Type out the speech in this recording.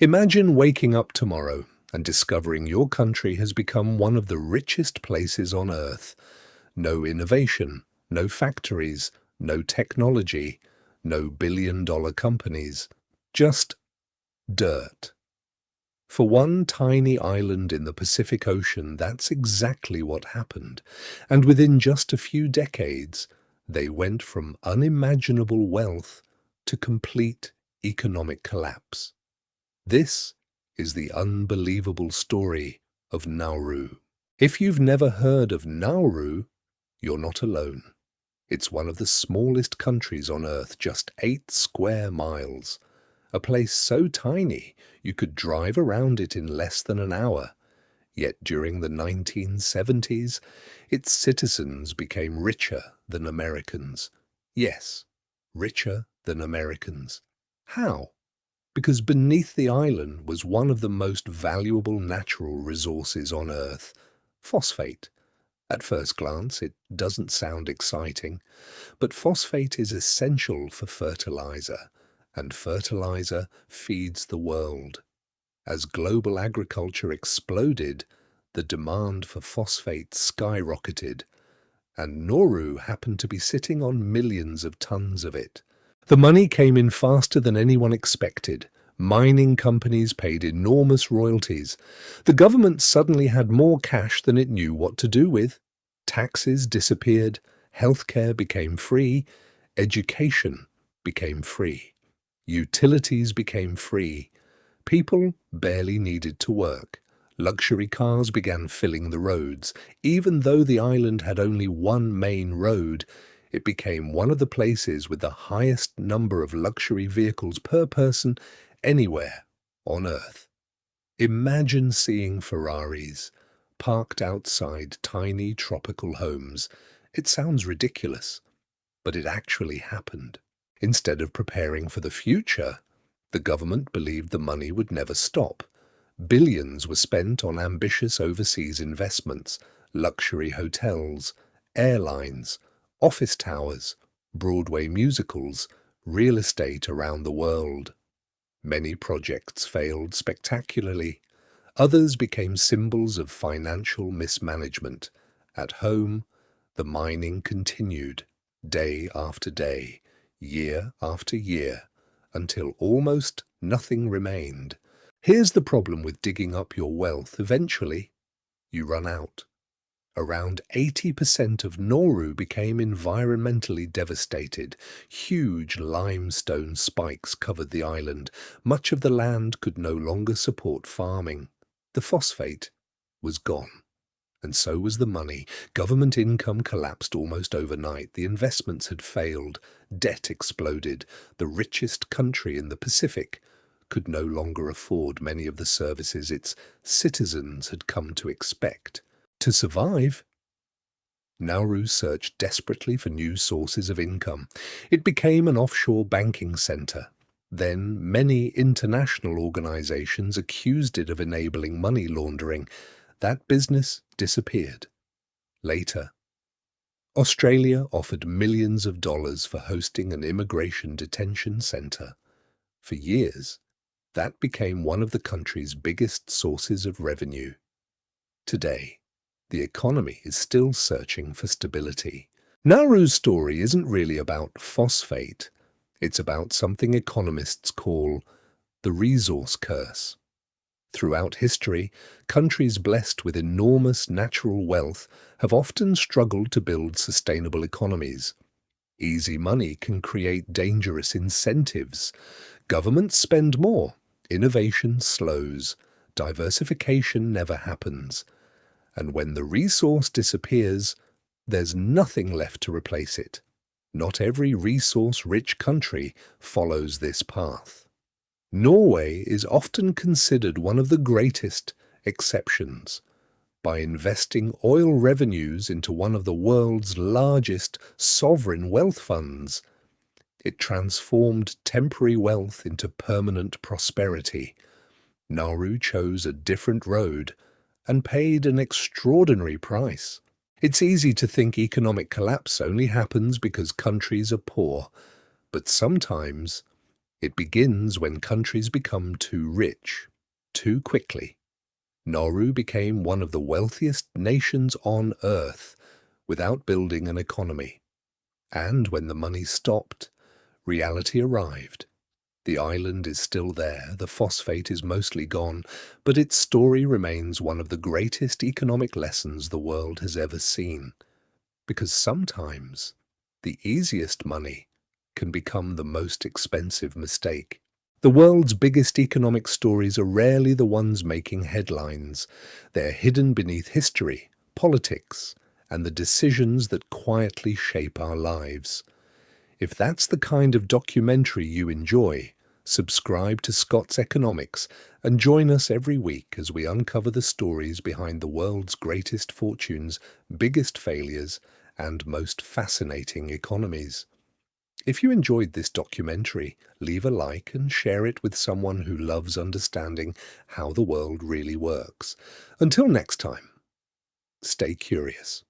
Imagine waking up tomorrow and discovering your country has become one of the richest places on Earth. No innovation, no factories, no technology, no billion-dollar companies, just dirt. For one tiny island in the Pacific Ocean, that's exactly what happened. And within just a few decades, they went from unimaginable wealth to complete economic collapse. This is the unbelievable story of Nauru. If you've never heard of Nauru, you're not alone. It's one of the smallest countries on Earth, just 8 square miles. A place so tiny you could drive around it in less than an hour. Yet during the 1970s, its citizens became richer than Americans. Yes, richer than Americans. How? Because beneath the island was one of the most valuable natural resources on Earth, phosphate. At first glance, it doesn't sound exciting, but phosphate is essential for fertilizer, and fertilizer feeds the world. As global agriculture exploded, the demand for phosphate skyrocketed, and Nauru happened to be sitting on millions of tons of it. The money came in faster than anyone expected. Mining companies paid enormous royalties. The government suddenly had more cash than it knew what to do with. Taxes disappeared, healthcare became free, education became free, utilities became free. People barely needed to work. Luxury cars began filling the roads. Even though the island had only one main road, it became one of the places with the highest number of luxury vehicles per person anywhere on Earth. Imagine seeing Ferraris parked outside tiny tropical homes. It sounds ridiculous, but it actually happened. Instead of preparing for the future, the government believed the money would never stop. Billions were spent on ambitious overseas investments, luxury hotels, airlines, office towers, Broadway musicals, real estate around the world. Many projects failed spectacularly. Others became symbols of financial mismanagement. At home, the mining continued, day after day, year after year, until almost nothing remained. Here's the problem with digging up your wealth. Eventually, you run out. Around 80% of Nauru became environmentally devastated. Huge limestone spikes covered the island. Much of the land could no longer support farming. The phosphate was gone. And so was the money. Government income collapsed almost overnight. The investments had failed. Debt exploded. The richest country in the Pacific could no longer afford many of the services its citizens had come to expect. To survive, Nauru searched desperately for new sources of income. It became an offshore banking center. Then many international organizations accused it of enabling money laundering. That business disappeared. Later, Australia offered millions of dollars for hosting an immigration detention center. For years, that became one of the country's biggest sources of revenue. Today, the economy is still searching for stability. Nauru's story isn't really about phosphate. It's about something economists call the resource curse. Throughout history, countries blessed with enormous natural wealth have often struggled to build sustainable economies. Easy money can create dangerous incentives. Governments spend more. Innovation slows. Diversification never happens. And when the resource disappears, there's nothing left to replace it. Not every resource-rich country follows this path. Norway is often considered one of the greatest exceptions. By investing oil revenues into one of the world's largest sovereign wealth funds, it transformed temporary wealth into permanent prosperity. Nauru chose a different road and paid an extraordinary price. It's easy to think economic collapse only happens because countries are poor, but sometimes It begins when countries become too rich, too quickly. Nauru became one of the wealthiest nations on Earth without building an economy. And when the money stopped, reality arrived. The island is still there, the phosphate is mostly gone, but its story remains one of the greatest economic lessons the world has ever seen. Because sometimes the easiest money can become the most expensive mistake. The world's biggest economic stories are rarely the ones making headlines. They're hidden beneath history, politics, and the decisions that quietly shape our lives. If that's the kind of documentary you enjoy, subscribe to Scott's Economics and join us every week as we uncover the stories behind the world's greatest fortunes, biggest failures, and most fascinating economies. If you enjoyed this documentary, leave a like and share it with someone who loves understanding how the world really works. Until next time, stay curious.